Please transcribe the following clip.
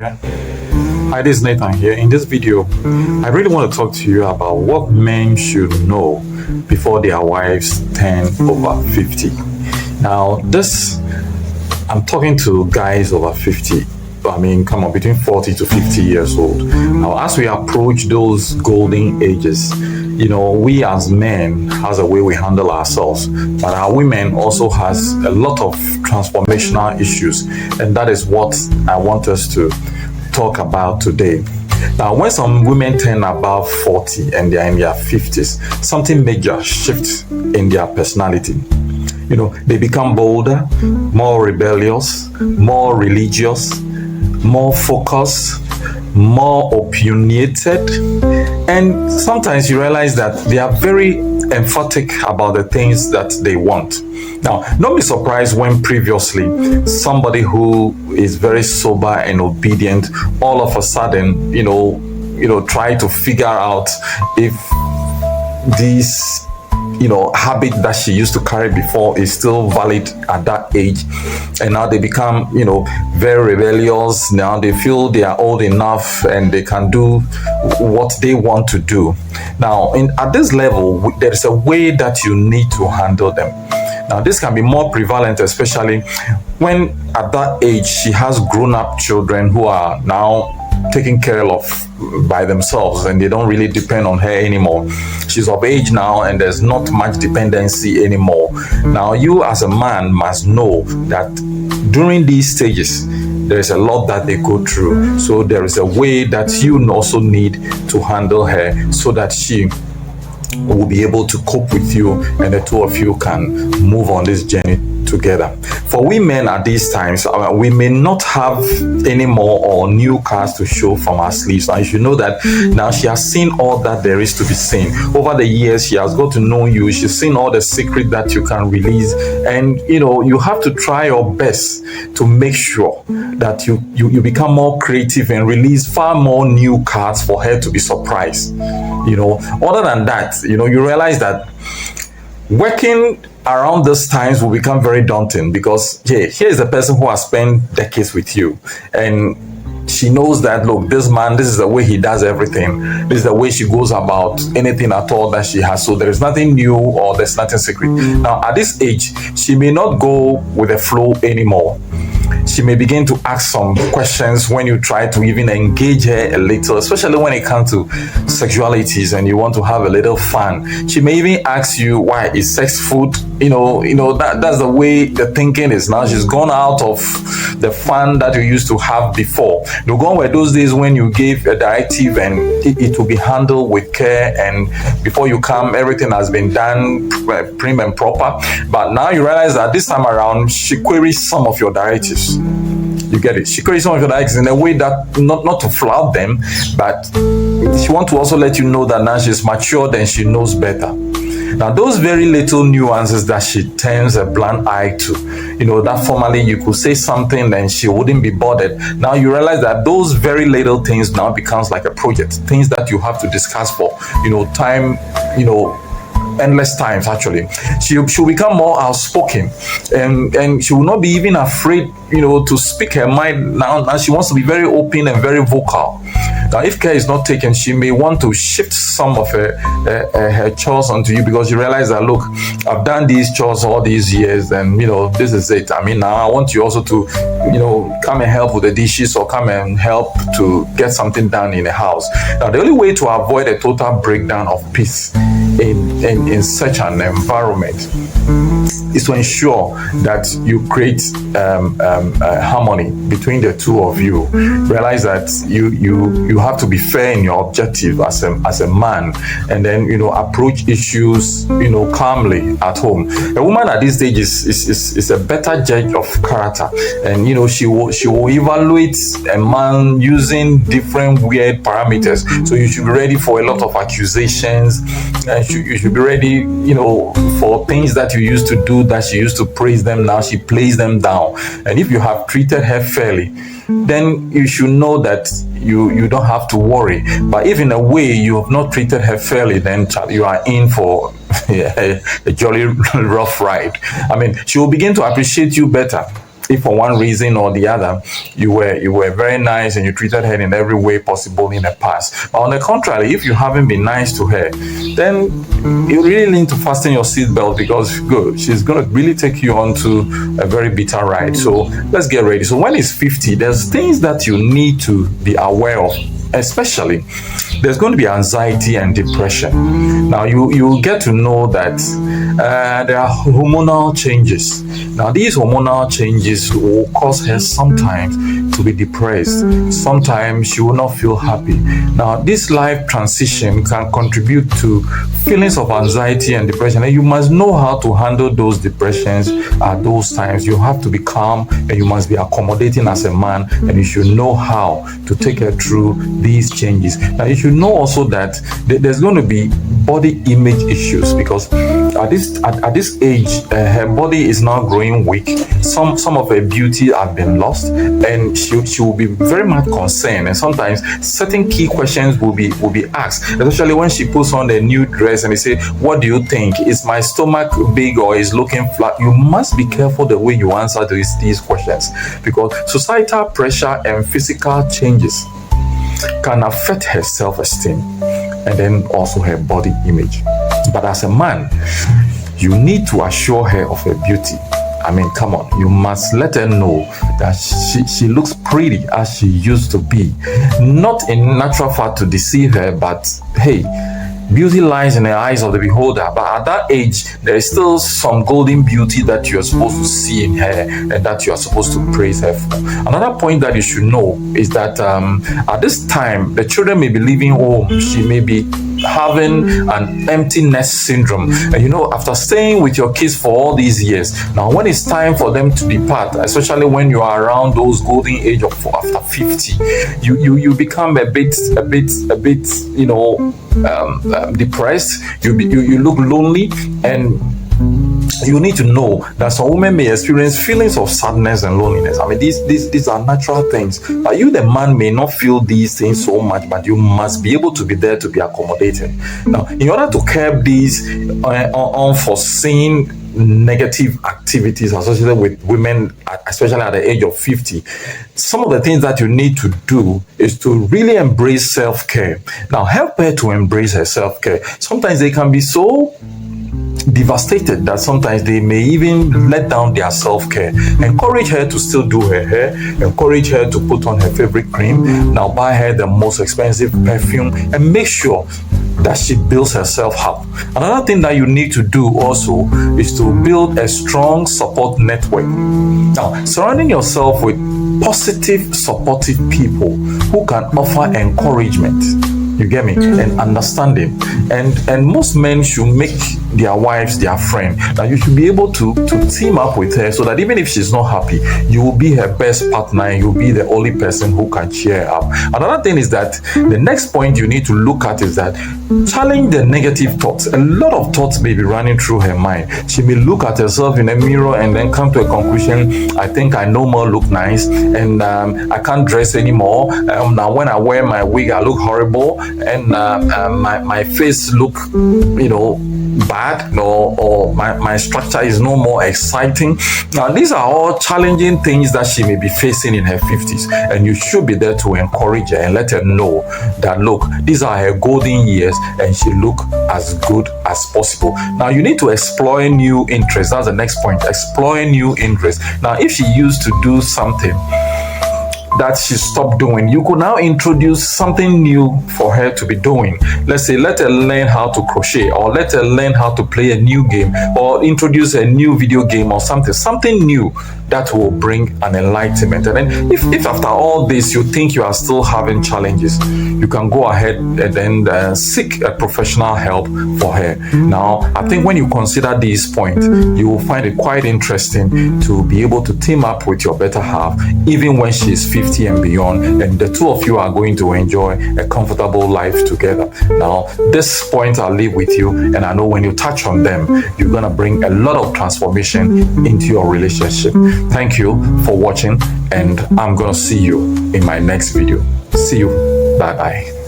Hi, this is Nathan here. In this video, I really want to talk to you about what men should know before their wives turn over 50. Now, I'm talking to guys over 50. I mean, come on, between 40 to 50 years old. Now, as we approach those golden ages, we as men has a way we handle ourselves, but our women also has a lot of transformational issues, and that is what I want us to talk about today. Now, when some women turn above 40 and they're in their 50s, something major shifts in their personality. They become bolder, more rebellious, more religious, more focused, more opinionated, and sometimes you realize that they are very emphatic about the things that they want. Now, don't be surprised when previously somebody who is very sober and obedient all of a sudden, try to figure out if this habit that she used to carry before is still valid at that age, and now they become very rebellious. Now they feel they are old enough and they can do what they want to do. Now at this level, there is a way that you need to handle them. Now this can be more prevalent, especially when at that age she has grown-up children who are now taken care of by themselves and they don't really depend on her anymore. She's of age now and there's not much dependency anymore. Now you as a man must know that during these stages there is a lot that they go through, so there is a way that you also need to handle her so that she will be able to cope with you and the two of you can move on this journey together. For women at these times, we may not have any more or new cards to show from our sleeves. Now you should know that now she has seen all that there is to be seen. Over the years, she has got to know you. She's seen all the secret that you can release, and you have to try your best to make sure that you become more creative and release far more new cards for her to be surprised. Other than that, you realize that working around those times will become very daunting, because here is a person who has spent decades with you, and she knows that, look, this man, this is the way he does everything. This is the way she goes about anything at all that she has. So there is nothing new or there's nothing secret. Now, at this age, she may not go with the flow anymore. She may begin to ask some questions when you try to even engage her a little, especially when it comes to sexualities and you want to have a little fun. She may even ask you, why is sex food? That's the way the thinking is now. She's gone out of the fun that you used to have before. You're gone were those days when you gave a directive and it will be handled with care, and before you come, everything has been done prim and proper. But now you realize that this time around, she queries some of your directives. You get it? She queries some of your directives in a way that not to flout them, but she wants to also let you know that now she's matured and she knows better. Now, those very little nuances that she turns a blind eye to, that formerly you could say something and she wouldn't be bothered. Now you realize that those very little things now becomes like a project, things that you have to discuss for, time, endless times. Actually, she'll become more outspoken, and she will not be even afraid, to speak her mind. Now she wants to be very open and very vocal. Now, if care is not taken, she may want to shift some of her chores onto you, because you realize that, look, I've done these chores all these years, and this is it. I mean, now I want you also to, come and help with the dishes or come and help to get something done in the house. Now, the only way to avoid a total breakdown of peace in such an environment is to ensure that you create harmony between the two of you. Realize that you have to be fair in your objective as a man, and then approach issues calmly at home. A woman at this stage is a better judge of character, and she will evaluate a man using different weird parameters. So you should be ready for a lot of accusations. You should be ready for things that you used to do that she used to praise them, now she plays them down. And if you have treated her fairly, then you should know that you don't have to worry. But if in a way you have not treated her fairly, then you are in for a jolly rough ride. I mean, she will begin to appreciate you better. if for one reason or the other you were very nice and you treated her in every way possible in the past. But on the contrary, if you haven't been nice to her, then you really need to fasten your seatbelt, because good, she's going to really take you on to a very bitter ride. So let's get ready. So when it's 50, there's things that you need to be aware of. Especially, there's going to be anxiety and depression. Now, you get to know that there are hormonal changes. Now, these hormonal changes will cause her sometimes to be depressed. Sometimes she will not feel happy. Now, this life transition can contribute to feelings of anxiety and depression, and you must know how to handle those depressions at those times. You have to be calm, and you must be accommodating as a man, and you should know how to take her through these changes. Now, you should know also that there's going to be body image issues, because at this age, her body is now growing weak. Some of her beauty have been lost, and she will be very much concerned. And sometimes certain key questions will be asked, especially when she puts on a new dress and they say, "What do you think? Is my stomach big or is looking flat?" You must be careful the way you answer these questions, because societal pressure and physical changes can affect her self-esteem and then also her body image. But as a man, you need to assure her of her beauty. I mean, come on, you must let her know that she looks pretty as she used to be. Not in natural fact to deceive her, but hey, beauty lies in the eyes of the beholder. But at that age, there is still some golden beauty that you are supposed to see in her and that you are supposed to praise her for. Another point that you should know is that at this time, the children may be leaving home. She may be having an empty nest syndrome. And after staying with your kids for all these years, now when it's time for them to depart, especially when you are around those golden age of after 50, you become a bit depressed. You look lonely, and you need to know that some women may experience feelings of sadness and loneliness. I mean, these are natural things. But you, the man, may not feel these things so much, but you must be able to be there to be accommodated. Now, in order to curb these unforeseen negative activities associated with women, especially at the age of 50, some of the things that you need to do is to really embrace self-care. Now, help her to embrace her self-care. Sometimes they can be so devastated that sometimes they may even let down their self-care. Encourage her to still do her hair. Encourage her to put on her favorite cream. Now, buy her the most expensive perfume, and make sure that she builds herself up. Another thing that you need to do also is to build a strong support network. Now, surrounding yourself with positive, supportive people who can offer encouragement, you get me, and understanding. And most men should make their wives their friend. Now, you should be able to team up with her so that even if she's not happy, you will be her best partner and you'll be the only person who can cheer her up. Another thing is that the next point you need to look at is that challenge the negative thoughts. A lot of thoughts may be running through her mind. She may look at herself in a mirror and then come to a conclusion: I think I no more look nice, and I can't dress anymore. Now when I wear my wig, I look horrible, and my face look, bad, or my structure is no more exciting. Now, these are all challenging things that she may be facing in her 50s, and you should be there to encourage her and let her know that, look, these are her golden years and she look as good as possible. Now, you need to explore new interests. That's the next point. Explore new interests. Now, if she used to do something that she stopped doing, you could now introduce something new for her to be doing. Let's say, let her learn how to crochet, or let her learn how to play a new game, or introduce a new video game or something new that will bring an enlightenment. And then if after all this you think you are still having challenges, you can go ahead and then seek a professional help for her. Now, I think when you consider these points, you will find it quite interesting to be able to team up with your better half, even when she is 50 and beyond, and the two of you are going to enjoy a comfortable life together. Now, this point I'll leave with you, and I know when you touch on them, you're going to bring a lot of transformation into your relationship. Thank you for watching, and I'm going to see you in my next video. See you. Bye-bye.